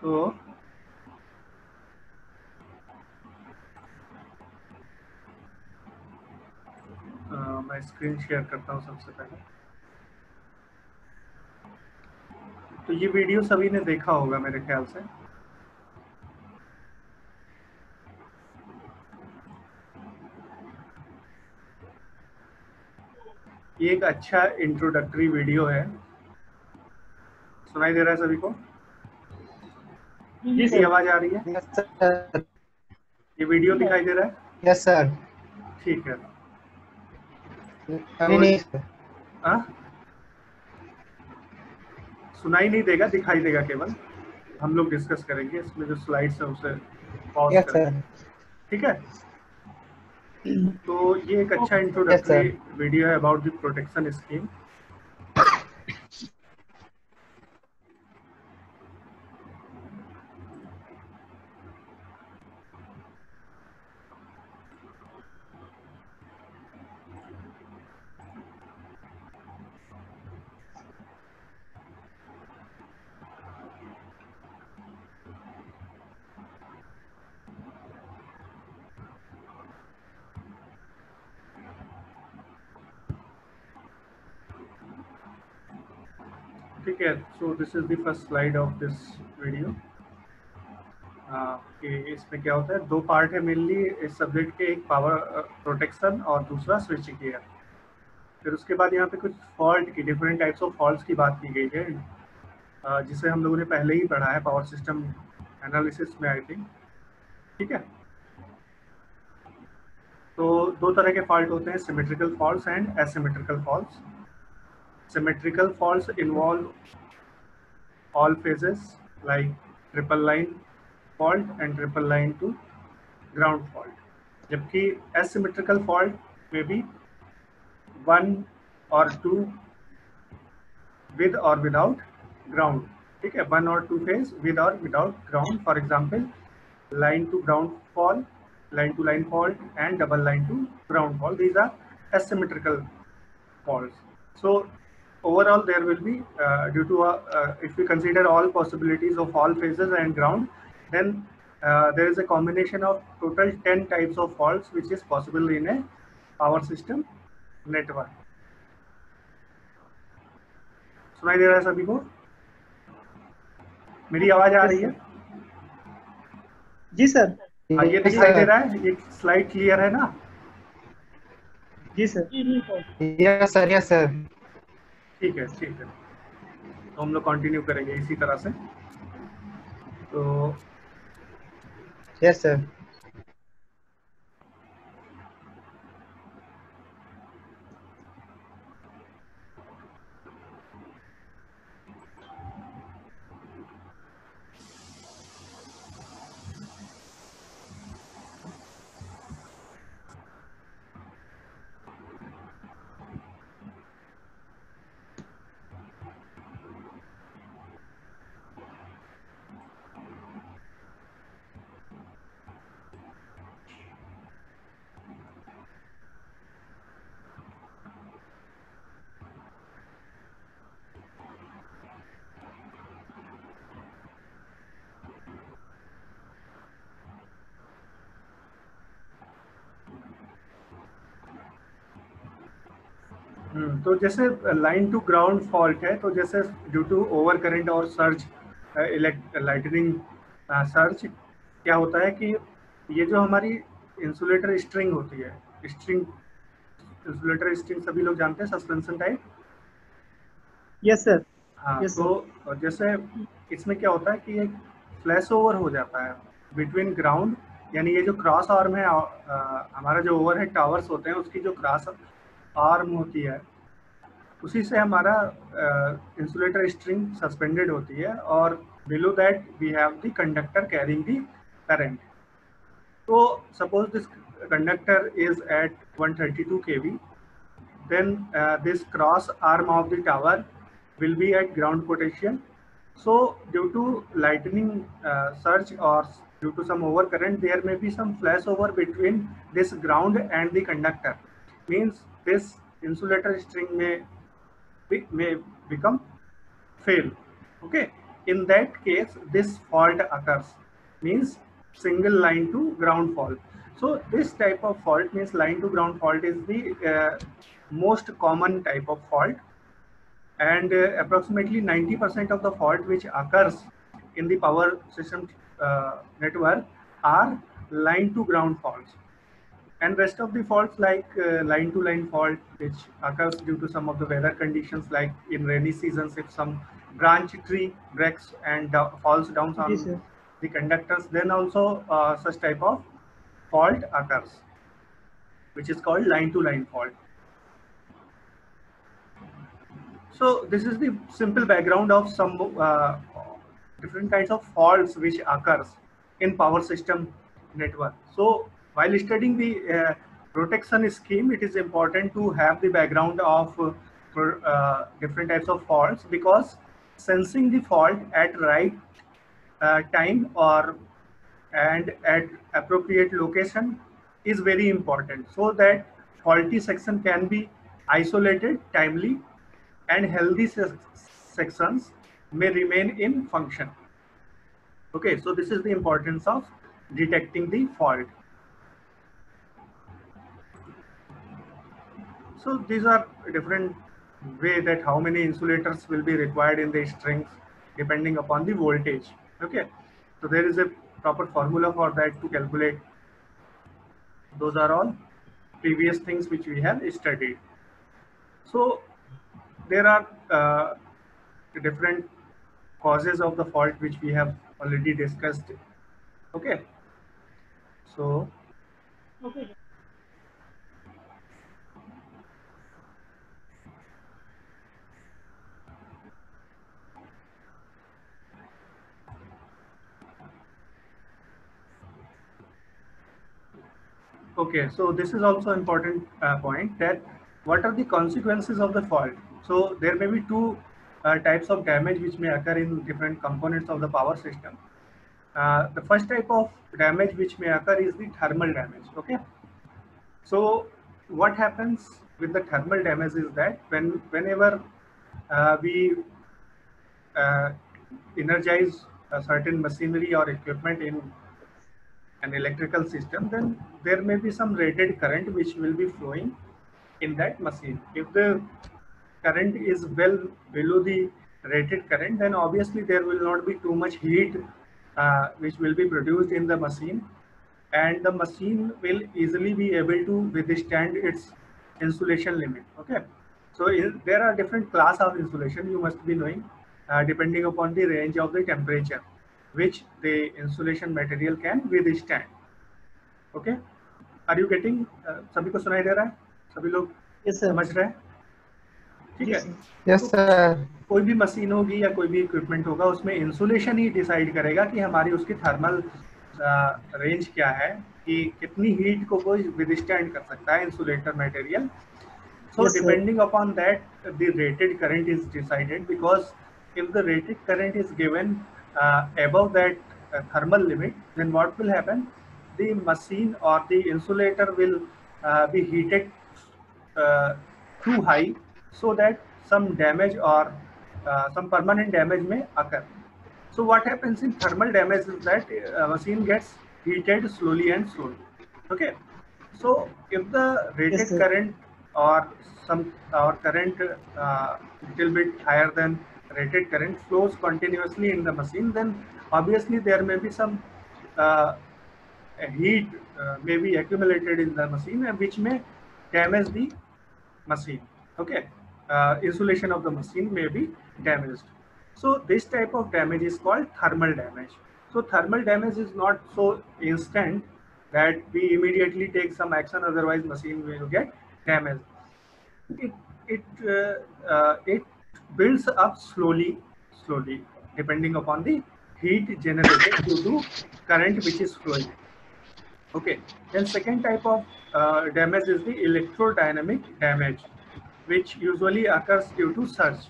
तो मैं screen share करता हूँ सबसे पहले। तो ये वीडियो सभी ने देखा होगा मेरे ख्याल से। ये एक अच्छा इंट्रोडक्टरी वीडियो है। सुनाई दे रहा है सभी को? मेरी आवाज आ रही है? Yes sir. ये वीडियो दिखाई दे रहा है? Yes sir. ठीक है। अभी तो नहीं सर। आ? सुनाई नहीं देगा, दिखाई देगा केवल। हम लोग डिस्कस करेंगे, इसमें जो स्लाइड्स है उसे पॉज यस करेंगे। सर। ठीक है। तो ये एक अच्छा यस इंट्रोडक्टरी सर। वीडियो है अबाउट द प्रोटेक्शन स्कीम। ठीक है। So this is the first slide of this video. कि इसमें क्या होता है, दो पार्ट है मेनली इस सब्जेक्ट के, एक पावर प्रोटेक्शन और दूसरा स्विचिंग गियर। फिर उसके बाद यहाँ पे कुछ फॉल्ट की, डिफरेंट टाइप्स ऑफ फॉल्ट्स की बात की गई है, जिसे हम लोगों ने पहले ही पढ़ा है पावर सिस्टम एनालिसिस में, आई थिंक। ठीक है। तो दो तरह के फॉल्ट होते हैं, symmetrical faults and asymmetrical faults. Symmetrical faults involve all phases like triple line fault and triple line to ground fault, जबकि asymmetrical fault may be one or two with or without ground. ठीक है, one or two phase with or without ground. For example, line to ground fault, line to line fault, and double line to ground fault. These are asymmetrical faults. So overall there will be due to if we consider all possibilities of all phases and ground, then there is a combination of total 10 types of faults which is possible in a power system network. सुनाई दे रहा है सभी को? मेरी आवाज आ रही है? जी sir. हाँ, ये दिखाई दे रहा है? ये स्लाइड क्लियर है ना? जी sir. Yes sir. Yes sir. ठीक है, ठीक है। तो हम लोग कंटिन्यू करेंगे इसी तरह से। तो यस सर। तो जैसे लाइन टू ग्राउंड फॉल्ट है, तो जैसे ड्यू टू ओवर करंट और सर्ज, लाइटनिंग सर्ज, क्या होता है कि ये जो हमारी इंसुलेटर स्ट्रिंग होती है, स्ट्रिंग, इंसुलेटर स्ट्रिंग सभी लोग जानते हैं, सस्पेंशन टाइप। Yes sir. हाँ, Yes, तो जैसे इसमें क्या होता है कि एक फ्लैश ओवर हो जाता है बिटवीन ग्राउंड, यानी ये जो क्रॉस आर्म है, हमारा जो ओवर हेड टावर्स होते हैं उसकी जो क्रॉस आर्म होती है, उसी से हमारा इंसुलेटर स्ट्रिंग सस्पेंडेड होती है, और below that we have the conductor carrying the current. तो suppose this conductor is at 132 kV, then this cross arm of the tower will be at ground potential. So due to lightning surge or due to some overcurrent, there may be some flashover between this ground and the conductor. Means this insulator string may become fail. Okay. in that case this fault occurs, means single line to ground fault. So this type of fault means line to ground fault is the most common type of fault, and approximately 90% of the fault which occurs in the power system network are line to ground faults, and rest of the faults like line to line fault which occurs due to some of the weather conditions, like in rainy seasons if some branch tree breaks and falls down जी on sir. the conductors, then also such type of fault occurs, which is called line to line fault. So this is the simple background of some different kinds of faults which occurs in power system network. So while studying the protection scheme, it is important to have the background of different types of faults, because sensing the fault at right time or and at appropriate location is very important, so that faulty section can be isolated timely and healthy sections may remain in function. Okay, so this is the importance of detecting the fault. So these are different way that how many insulators will be required in the strings depending upon the voltage. Okay, so there is a proper formula for that to calculate. Those are all previous things which we have studied. So there are different causes of the fault which we have already discussed. Okay, so okay, so this is also important point, that what are the consequences of the fault. So there may be two types of damage which may occur in different components of the power system. The first type of damage which may occur is the thermal damage. Okay, so what happens with the thermal damage is that whenever we uh, energize a certain machinery or equipment in an electrical system, then there may be some rated current which will be flowing in that machine. If the current is well below the rated current, then obviously there will not be too much heat which will be produced in the machine, and the machine will easily be able to withstand its insulation limit. Okay, so there are different class of insulation you must be knowing, depending upon the range of the temperature which the insulation material can withstand. Okay, are you getting? सभी को सुनाई दे रहा है? सभी लोग Yes sir. समझ रहे हैं? ठीक जी है. sir. Yes, sir. कोई भी मशीन होगी या कोई भी इक्विपमेंट होगा, उसमें इंसुलेशन ही डिसाइड करेगा कि हमारी उसकी थर्मल रेंज क्या है, कि कितनी हीट को वो विदस्टैंड कर सकता है insulator material. So Yes, sir. depending upon that, the rated current is decided, because if the rated current is given above that thermal limit, then what will happen? The machine or the insulator will be heated too high, so that some damage or some permanent damage may occur. So what happens in thermal damage is that machine gets heated slowly and slowly. Okay, so if the rated Yes, sir. current or current little bit higher than rated current flows continuously in the machine, then obviously there may be some heat may be accumulated in the machine, which may damage the machine. Okay, insulation of the machine may be damaged. So this type of damage is called thermal damage. So thermal damage is not so instant that we immediately take some action, otherwise machine will get damaged. It builds up slowly depending upon the heat generated due to current which is flowing. Okay, then second type of damage is the electrodynamic damage, which usually occurs due to surge.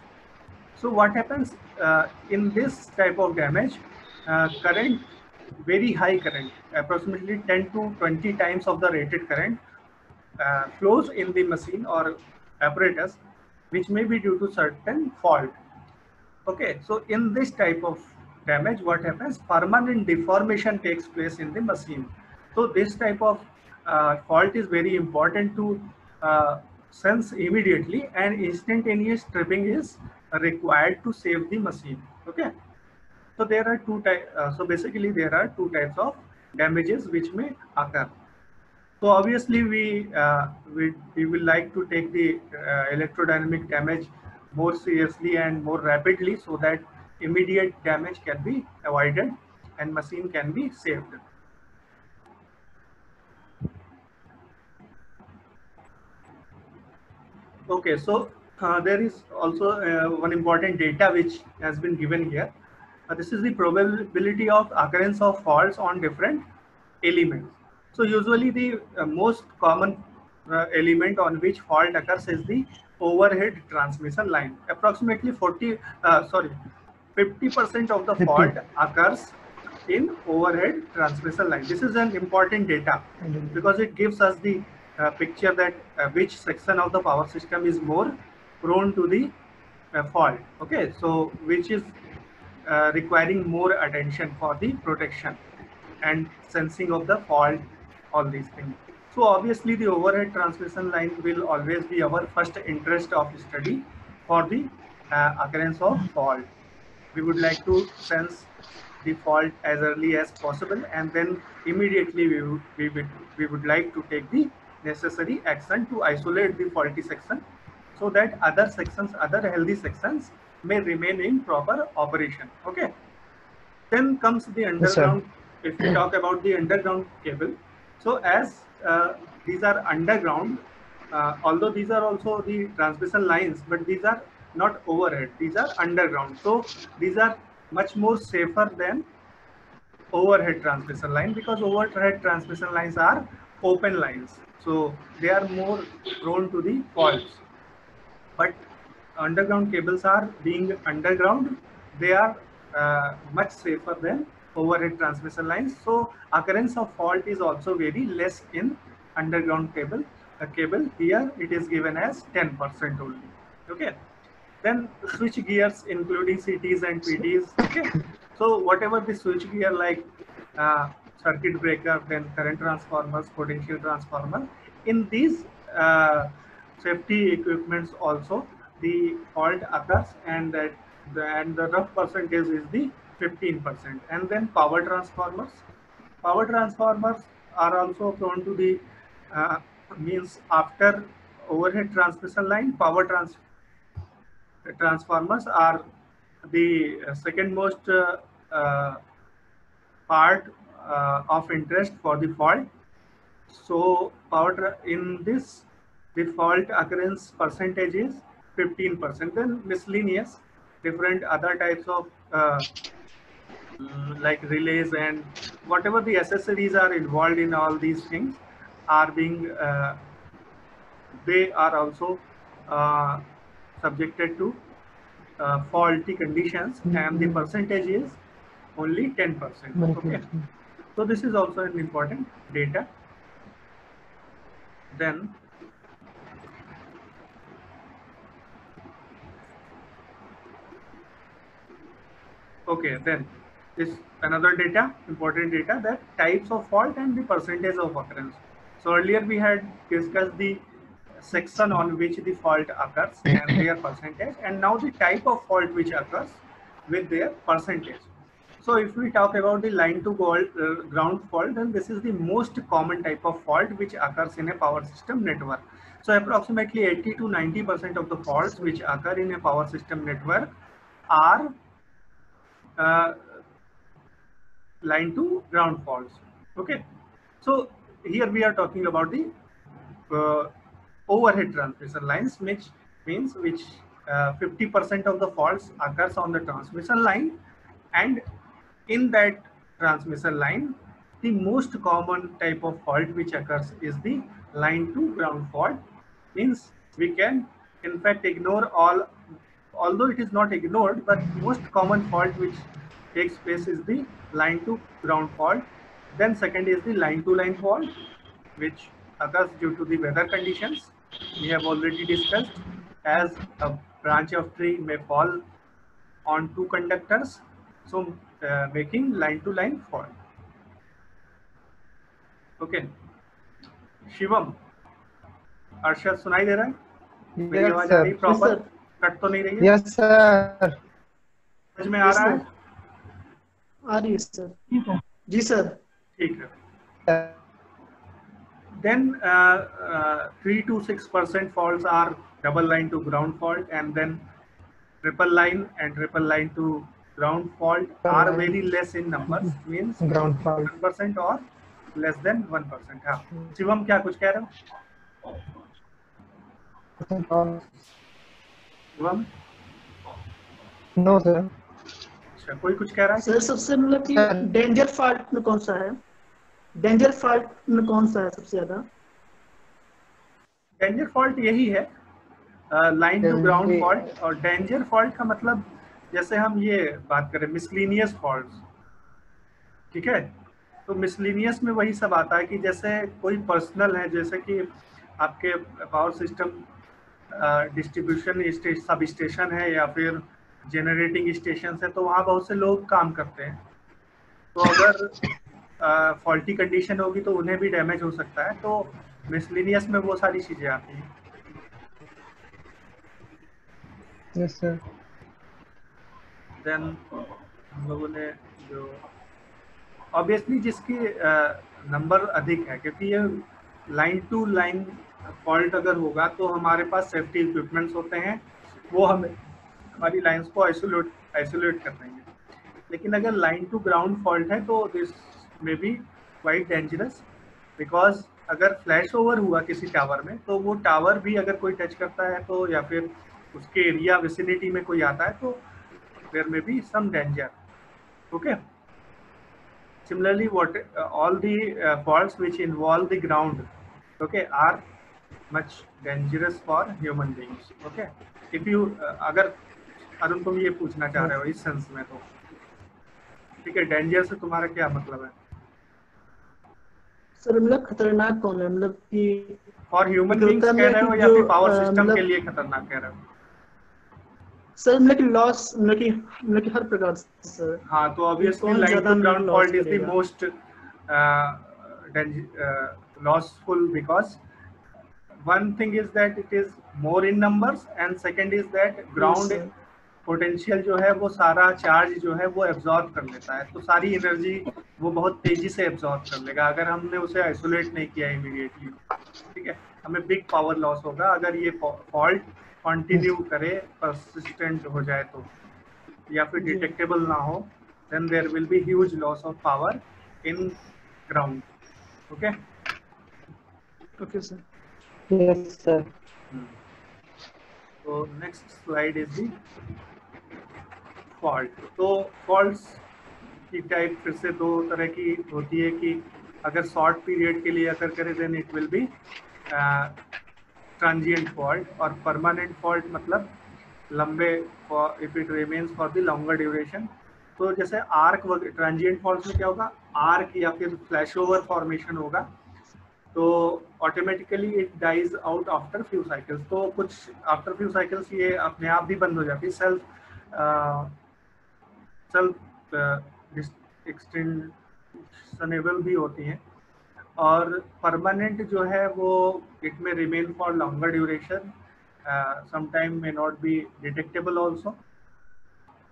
So what happens in this type of damage? Current, very high current, approximately 10 to 20 times of the rated current flows in the machine or apparatus, which may be due to certain fault. Okay, so in this type of damage, what happens? Permanent deformation takes place in the machine. So this type of fault is very important to uh, sense immediately, and instantaneous tripping is required to save the machine. Okay, so there are two types. So basically, there are two types of damages which may occur. So obviously we will like to take the electrodynamic damage more seriously and more rapidly, so that immediate damage can be avoided and machine can be saved. Okay, so there is also one important data which has been given here. This is the probability of occurrence of faults on different elements. So usually the most common element on which fault occurs is the overhead transmission line. Approximately 50% of the 50. fault occurs in overhead transmission line. This is an important data because it gives us the picture that which section of the power system is more prone to the fault. Okay, so which is requiring more attention for the protection and sensing of the fault, all these things. So obviously the overhead transmission line will always be our first interest of study for the occurrence of fault. We would like to sense the fault as early as possible, and then immediately we would like to take the necessary action to isolate the faulty section, so that other sections, other healthy sections may remain in proper operation. Okay, then comes the Yes, sir. underground. If we talk about the underground cable, so as these are underground, although these are also the transmission lines, but these are not overhead, these are underground. So these are much more safer than overhead transmission line, because overhead transmission lines are open lines, so they are more prone to the faults. But underground cables are being underground, they are much safer than overhead transmission lines. So occurrence of fault is also very less in underground cable. Here it is given as 10% only. Okay, then switch gears including CTs and PTs. Okay, so whatever the switch gear, like uh, circuit breaker, then current transformers, potential transformer, in these safety equipments also the fault occurs, and the rough percentage is the 15%. And then power transformers are also prone to the uh, means after overhead transmission line. Transformers are the second most part of interest for the fault. So in this, the fault occurrence percentage is 15%. Then miscellaneous, different other types of like relays and whatever the accessories are involved in all these things are being they are also uh, subjected to faulty conditions, and the percentage is only 10%. Okay, so this is also an important data. Then okay, then this another data, important data, that types of fault and the percentage of occurrence. So earlier we had discussed the section on which the fault occurs and their percentage, and now the type of fault which occurs with their percentage. So if we talk about the line to ground fault, then this is the most common type of fault which occurs in a power system network. So approximately 80 to 90% of the faults which occur in a power system network are uh, line to ground faults. Okay, so here we are talking about the uh, overhead transmission lines, which means 50% of the faults occurs on the transmission line, and in that transmission line, the most common type of fault which occurs is the line to ground fault. Means we can in fact ignore all, although it is not ignored, but most common fault which takes place is the line to ground fault. Then second is the line to line fault, which occurs due to the weather conditions. We have already discussed, as a branch of tree may fall on two conductors, so making line to line fault. Okay. Shivam, Arshad सुनाई दे रहा है? मेरी yes आवाज आ रही है sir. Yes, proper? sir. Cut तो नहीं रही है? Yes sir. समझ में आ Yes, रहा sir. है? आ रही है सर। जी सर। ठीक है। Then 3 to 6% faults are double line to ground fault, and then triple line and triple line to ground fault are very less in numbers, means ground fault. 1% or less than 1%. हाँ, शिवम क्या कुछ कह रहे हो? Shivam, no sir. अच्छा कोई कुछ कह रहा है? सर सबसे मतलब कि सर। डेंजर फॉल्ट में कौन सा है? डेंजर फॉल्ट में कौन सा है सबसे ज्यादा? डेंजर फॉल्ट यही है, लाइन टू ग्राउंड फॉल्ट। और डेंजर फॉल्ट का मतलब जैसे हम ये बात करें मिसलिनियस फॉल्ट्स, ठीक है, तो मिसलिनियस में वही सब आता है कि जैसे कोई पर्सनल है, जैसे कि आपके power system distribution sub station है या फिर जनरेटिंग स्टेशन है, तो वहाँ बहुत से लोग काम करते हैं, तो अगर फॉल्टी कंडीशन होगी तो उन्हें भी डैमेज हो सकता है, तो मिसलिनियस में वो सारी चीज़ें आती हैं। Yes sir. देन हम लोगों ने जो ऑब्वियसली जिसकी नंबर अधिक है, क्योंकि ये लाइन टू लाइन फॉल्ट अगर होगा तो हमारे पास सेफ्टी इक्विपमेंट्स होते हैं, वो हमें हमारी लाइंस को आइसोलेट कर देंगे। लेकिन अगर लाइन टू ग्राउंड फॉल्ट है तो this may be quite dangerous, because अगर फ्लैश ओवर हुआ किसी टावर में तो वो टावर भी अगर कोई टच करता है तो, या फिर उसके एरिया विसिनिटी में कोई आता है, तो there may be some danger. Okay. Similarly, all the faults which involve the ground, okay, are much dangerous for human beings. Okay, if you अगर अरुण तुम ये पूछना चाह रहे हो इस सेंस में, तो ठीक है, डेंजर से तुम्हारा क्या मतलब है? सर मतलब खतरनाक कौन है, मतलब कि फॉर ह्यूमन बींग्स कह रहे हो या फिर पावर सिस्टम के लिए खतरनाक कह रहे हो? सर मतलब कि लॉस, मतलब कि हर प्रकार से सर। हाँ, तो ऑब्वियसली कौन लाइन ज्यादा to ground loss fault is the करेगा? Most lossful, because one thing is that it is more in numbers, and second is that ground sir. Potential जो है वो सारा चार्ज जो है वो एब्जॉर्ब कर लेता है, तो सारी एनर्जी वो बहुत तेजी से एब्जॉर्ब कर लेगा अगर हमने उसे आइसोलेट नहीं किया इमीडिएटली। ठीक है, हमें बिग पावर लॉस होगा अगर ये फॉल्ट कंटिन्यू करे, परसिस्टेंट हो जाए तो, या फिर डिटेक्टेबल ना हो, then there will be huge loss of power in ground. Okay. Okay sir. Yes sir. So next slide is the fault. तो faults की टाइप फिर से दो तरह की होती है कि अगर शॉर्ट पीरियड के लिए अगर करें then it will be transient fault, और permanent fault मतलब लंबे if it remains for the longer duration। तो जैसे आर्क ट्रांजिएंट फॉल्ट में क्या होगा, आर्क या फिर फ्लैश ओवर फॉर्मेशन होगा, तो automatically it dies out after few cycles, तो कुछ आफ्टर फ्यू साइकिल्स ये अपने आप भी बंद हो जाती है, सेल्फ एक्सटेंशनेबल भी होती हैं। और परमानेंट जो है वो इट में remain for longer duration, sometime may not be detectable also,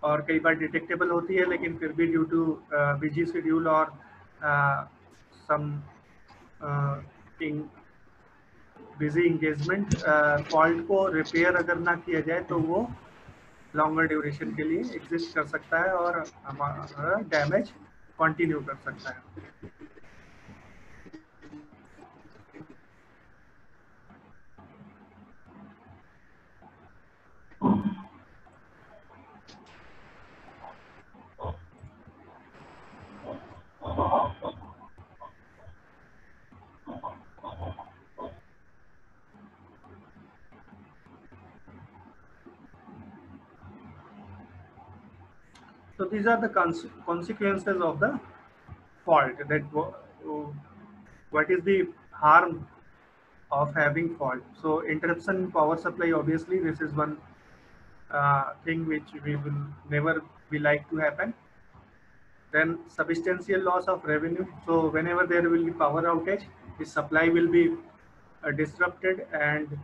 और कई बार डिटेक्टेबल होती है लेकिन फिर भी ड्यू टू बिजी शेड्यूल और सम बिजी इंगेजमेंट फॉल्ट को रिपेयर अगर ना किया जाए तो वो लॉन्गर ड्यूरेशन के लिए एग्जिस्ट कर सकता है और हमारा डैमेज कंटिन्यू कर सकता है। So these are the consequences of the fault, that what is the harm of having fault. So interruption in power supply, obviously this is one thing which we will never be like to happen. Then substantial loss of revenue. So whenever there will be power outage, the supply will be disrupted, and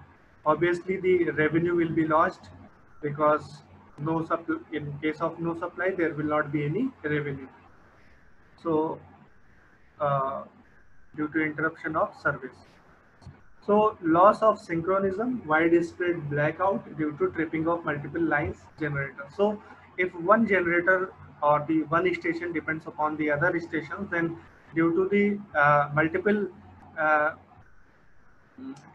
obviously the revenue will be lost, because in case of no supply there will not be any revenue. So uh, due to interruption of service. So loss of synchronism, widespread blackout due to tripping of multiple lines generator. So if one generator or the one station depends upon the other stations, then due to the multiple uh,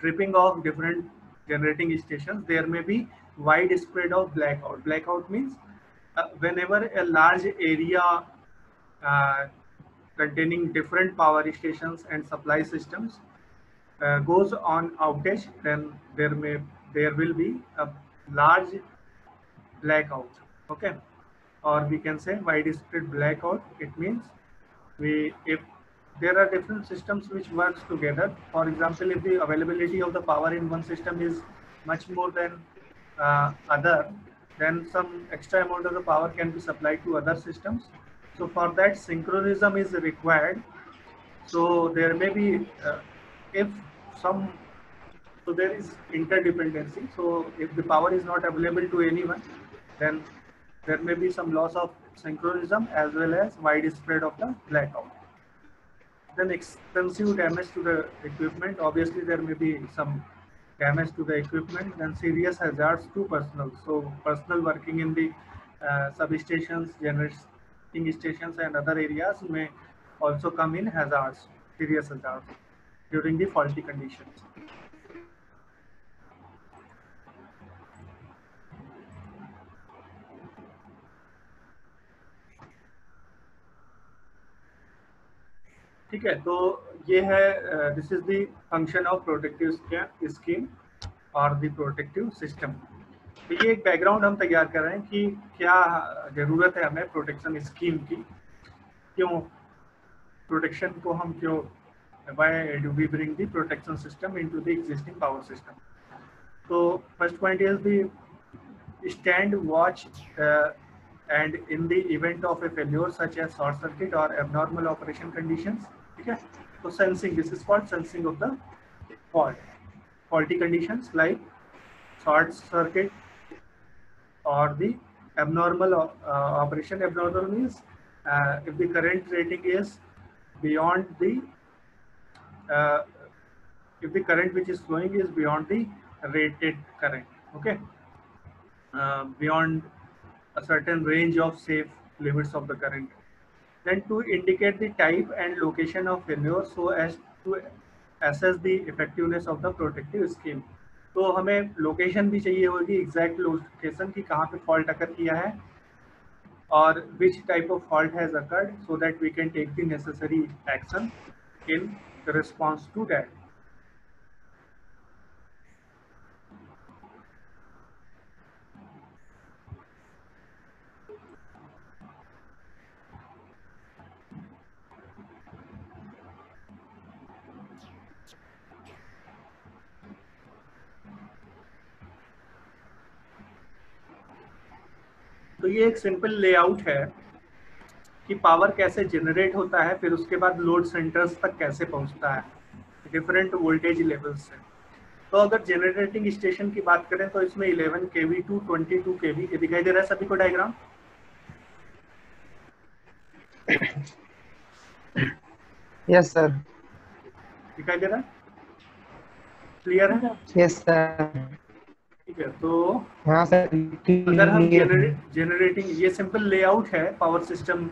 tripping of different generating stations, there may be widespread of blackout. Blackout means whenever a large area uh, containing different power stations and supply systems goes on outage, then there will be a large blackout. Okay, or we can say widespread blackout. It means if there are different systems which works together. For example, if the availability of the power in one system is much more than other, then some extra amount of the power can be supplied to other systems. So for that, synchronism is required. So there may be if some so there is interdependency. So if the power is not available to anyone, then there may be some loss of synchronism as well as widespread of the blackout. Then extensive damage to the equipment. Obviously there may be some damage to the equipment. Then serious hazards to personnel. So personnel working in the substations, generating stations and other areas may also come in hazards, serious hazards during the faulty conditions. ठीक है, तो ये है this is the function of protective scheme और the protective system. तो ये एक background हम तैयार कर रहे हैं कि क्या जरूरत है हमें प्रोटेक्शन स्कीम की, क्यों प्रोटेक्शन को हम क्यों why do we bring the protection system into the existing power system. तो first point is the stand watch and in the event of a failure such as short circuit or abnormal operation conditions, ठीक है, तो sensing, this is called sensing of the faulty conditions like short circuit or the abnormal operation. Abnormal means if the current rating is beyond the if the current which is flowing is beyond the rated current, okay, beyond a certain range of safe limits of the current. Then to indicate the type and location of failure so as to assess the effectiveness of the protective scheme. तो हमें location भी चाहिए होगी, exact location की कहाँ पे fault अकर किया है और which type of fault has occurred, so that we can take the necessary action in response to that. तो ये एक सिंपल लेआउट है कि पावर कैसे जनरेट होता है, फिर उसके बाद लोड सेंटर्स तक कैसे पहुंचता है डिफरेंट वोल्टेज लेवल से। तो अगर जनरेटिंग स्टेशन की बात करें तो इसमें 11 kV टू 22 kV, ये दिखाई दे रहा है सभी को डायग्राम? Yes sir. दिखाई दे रहा है? क्लियर है? Yes sir. ठीक है, तो हाँ सर। अगर हम जनरेटिंग, ये सिंपल लेआउट है power system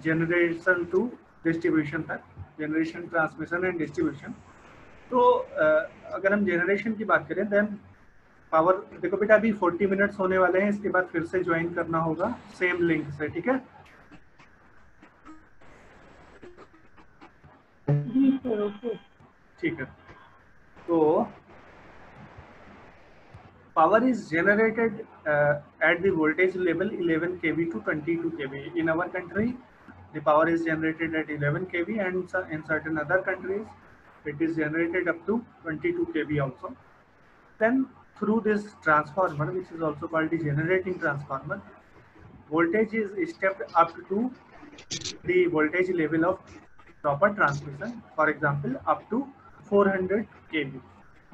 generation to distribution तक, जनरेशन, ट्रांसमिशन एंड डिस्ट्रीब्यूशन। तो अगर हम जनरेशन की बात करें देन पावर, देखो बेटा अभी 40 मिनट्स होने वाले हैं, इसके बाद फिर से ज्वाइन करना होगा सेम लिंक से, ठीक है? ठीक है, तो power is generated at the voltage level 11 kV to 22 kV. In our country, the power is generated at 11 kV, and in certain other countries, it is generated up to 22 kV also. Then through this transformer, which is also called the generating transformer, voltage is stepped up to the voltage level of proper transmission, for example up to 400 kV.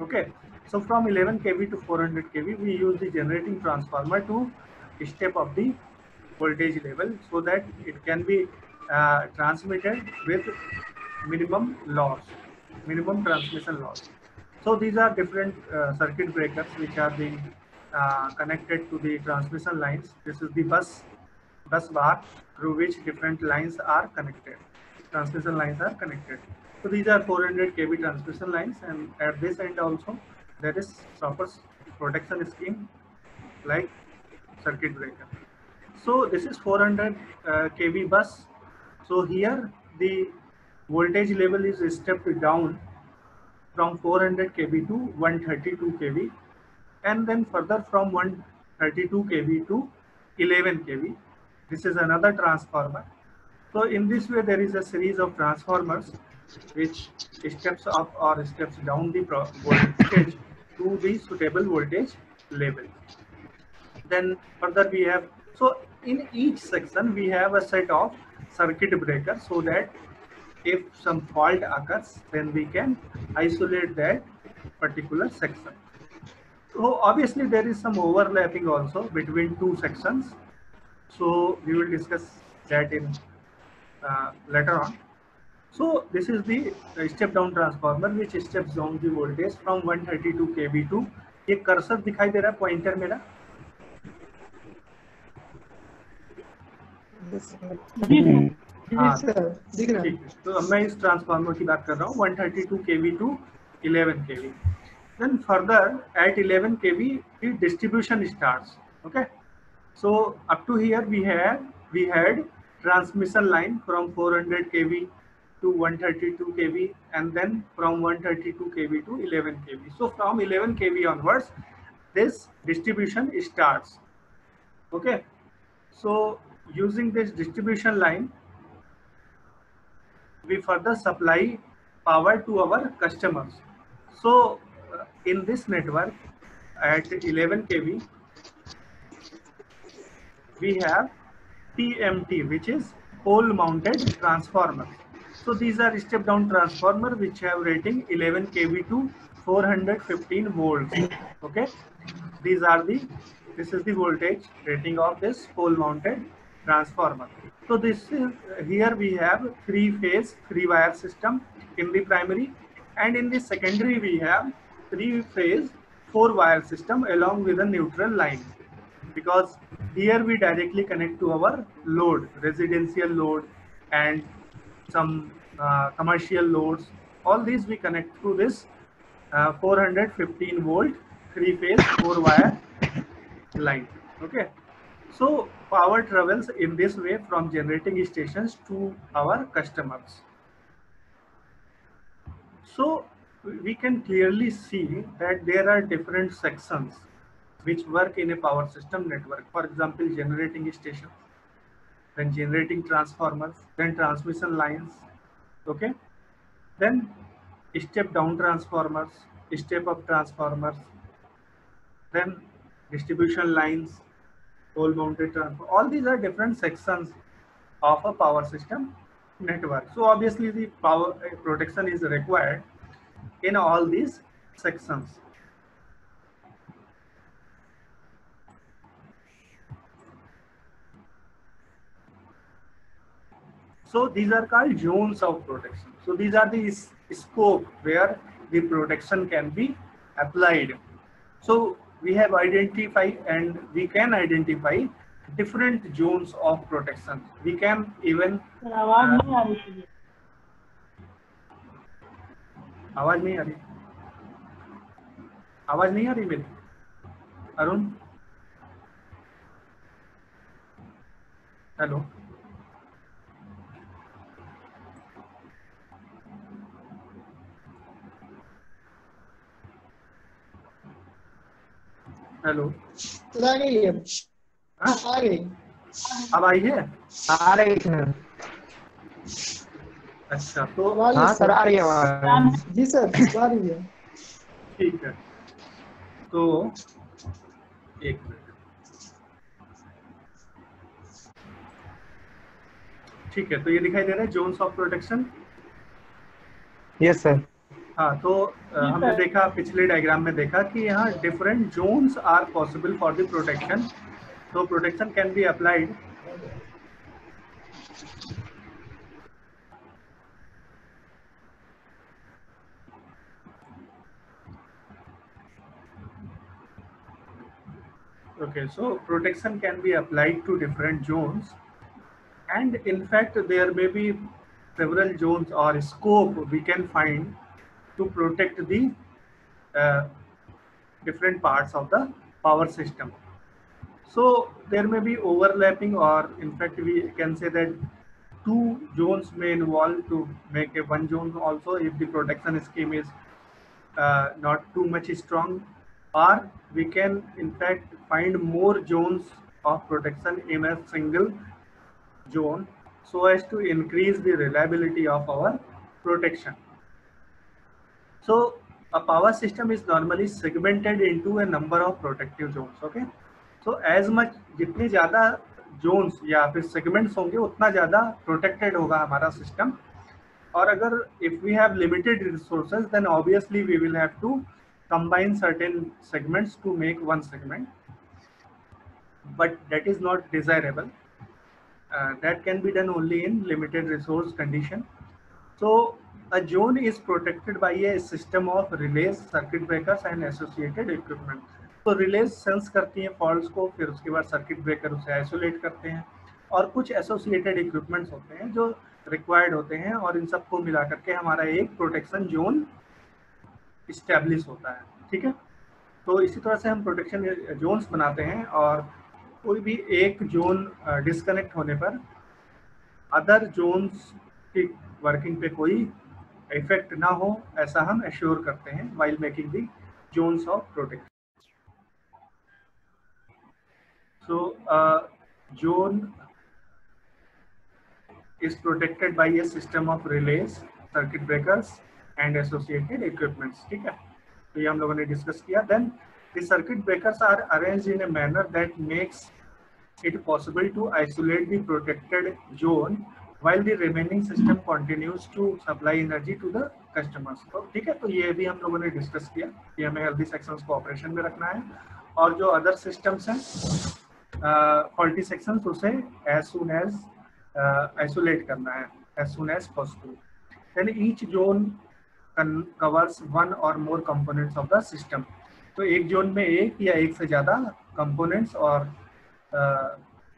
Okay, so from 11 kV to 400 kV we use the generating transformer to step up the voltage level so that it can be transmitted with minimum loss, minimum transmission loss. So these are different circuit breakers which are being connected to the transmission lines. This is the bus bar through which different lines are connected. Transmission lines are connected. So these are 400 kV transmission lines, and at this end also there is proper protection scheme like circuit breaker. So this is 400 kV bus. So here the voltage level is stepped down from 400 kV to 132 kV, and then further from 132 kV to 11 kV. This is another transformer. So in this way there is a series of transformers which steps up or steps down the voltage to the suitable voltage level. Then further we have, so in each section we have a set of circuit breakers so that if some fault occurs then we can isolate that particular section. So obviously there is some overlapping also between two sections, so we will discuss that in later on. So this is the step down transformer which steps down the voltage from 132 kV to, ये cursor दिखाई दे रहा है pointer मेरा? हाँ sir दिख रहा है। तो अब मैं इस ट्रांसफार्मर की बात कर रहा हूँ 132 kV to 11 kV. Then further at 11 kV the distribution starts. Okay, so up to here we had transmission line from 400 kV to 132 kV, and then from 132 kV to 11 kV. So from 11 kV onwards this distribution starts. Okay, so using this distribution line we further supply power to our customers. So in this network at 11 kV we have PMT, which is pole mounted transformer. So these are step down transformer which have rating 11 kV to 415 volts. Okay, this is the voltage rating of this pole mounted transformer. So this is, here we have 3-phase 3-wire system in the primary, and in the secondary we have 3-phase 4-wire system along with a neutral line, because here we directly connect to our load, residential load and some commercial loads. All these we connect to this 415 volt 3-phase 4-wire line. Okay, so power travels in this way from generating stations to our customers. So we can clearly see that there are different sections which work in a power system network. For example, generating stations, then generating transformers, then transmission lines. Okay, then step down transformers, step up transformers, then distribution lines, pole mounted transformers. All these are different sections of a power system network. So obviously the power protection is required in all these sections. So these are called zones of protection. So these are the scope where the protection can be applied. So we have identified and we can identify different zones of protection. We can even आवाज नहीं आ रही मेरी Arun hello hello आ गई है आ गई अब आई है आ रही है अच्छा तो हाँ सर आ रही है आवाज जी सर आ रही है ठीक है तो एक मिनट, ठीक है, तो ये दिखाई दे रहा है zones of protection. Yes sir. हाँ, तो हमने देखा पिछले डायग्राम में देखा कि यहाँ different zones are possible for the protection. तो protection can be applied okay, so protection can be applied to different zones, and in fact there may be several zones or scope we can find to protect the uh, different parts of the power system. So there may be overlapping, or in fact we can say that two zones may involve to make a one zone also if the protection scheme is not too much strong, or we can in fact find more zones of protection in a single zone so as to increase the reliability of our protection. So a power system is normally segmented into a number of protective zones. Okay, so as much जितने ज़्यादा zones या फिर segments होंगे उतना ज़्यादा protected होगा हमारा system. और अगर if we have limited resources, then obviously we will have to combine certain segments to make one segment, but that is not desirable. That can be done only in limited resource condition. So a zone is protected by a system of relays, circuit breakers and associated equipment. तो release sense करती हैं faults को, फिर उसके बाद circuit breaker उसे isolate करते हैं, और कुछ एसोसिएटेड इक्विपमेंट्स होते हैं जो रिक्वायर्ड होते हैं, और इन सबको मिला करके हमारा एक प्रोटेक्शन जोन इस्टेब्लिश होता है। ठीक है, तो इसी तरह से हम प्रोटेक्शन जोन्स बनाते हैं, और कोई भी एक जोन डिस्कनेक्ट होने पर अदर जोन्स की वर्किंग पे कोई इफेक्ट ना हो, ऐसा हम एश्योर करते हैं while making the zones of protection. So zone is protected by a system of relays, circuit breakers and associated equipments. ठीक है, तो ये हम लोगों ने डिस्कस किया। Then the circuit breakers are arranged in a manner that makes it possible to isolate the protected zone while the remaining system continues to supply energy to the customers. तो ठीक है, तो ये भी हम लोगों ने डिस्कस किया कि हमें हेल्दी सेक्शंस को ऑपरेशन में रखना है, और जो अदर सिस्टम्स हैं फॉल्टी सेक्शंस उसे एज सुन एज आइसोलेट करना है as soon as possible. Then each zone covers one or more components of the system. तो एक जोन में एक या एक से ज़्यादा कंपोनेंट्स और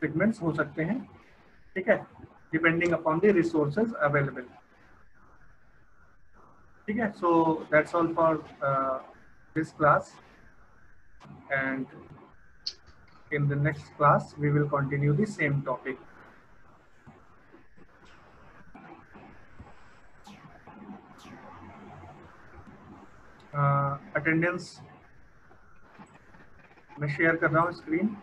सेगमेंट्स हो सकते हैं। ठीक है, depending upon the resources available. ठीक है, so that's all for this class, and in the next class we will continue the same topic. Attendance मैं शेयर कर रहा हूँ स्क्रीन।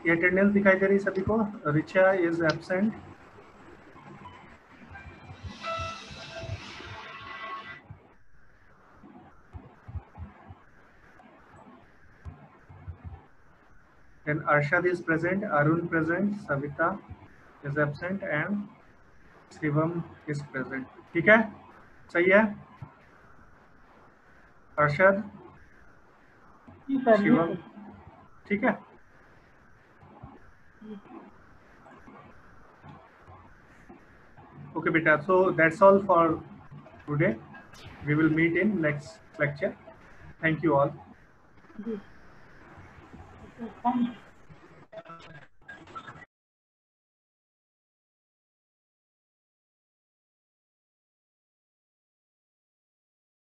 ये अटेंडेंस दिखाई दे रही सभी को? Richa is absent. Then Arshad is present, Arun present, Savita is absent and Shivam is present. ठीक है, सही है अर्शद, शिवम, ठीक है। Okay beta, so that's all for today. We will meet in next lecture. Thank you all. Thank you.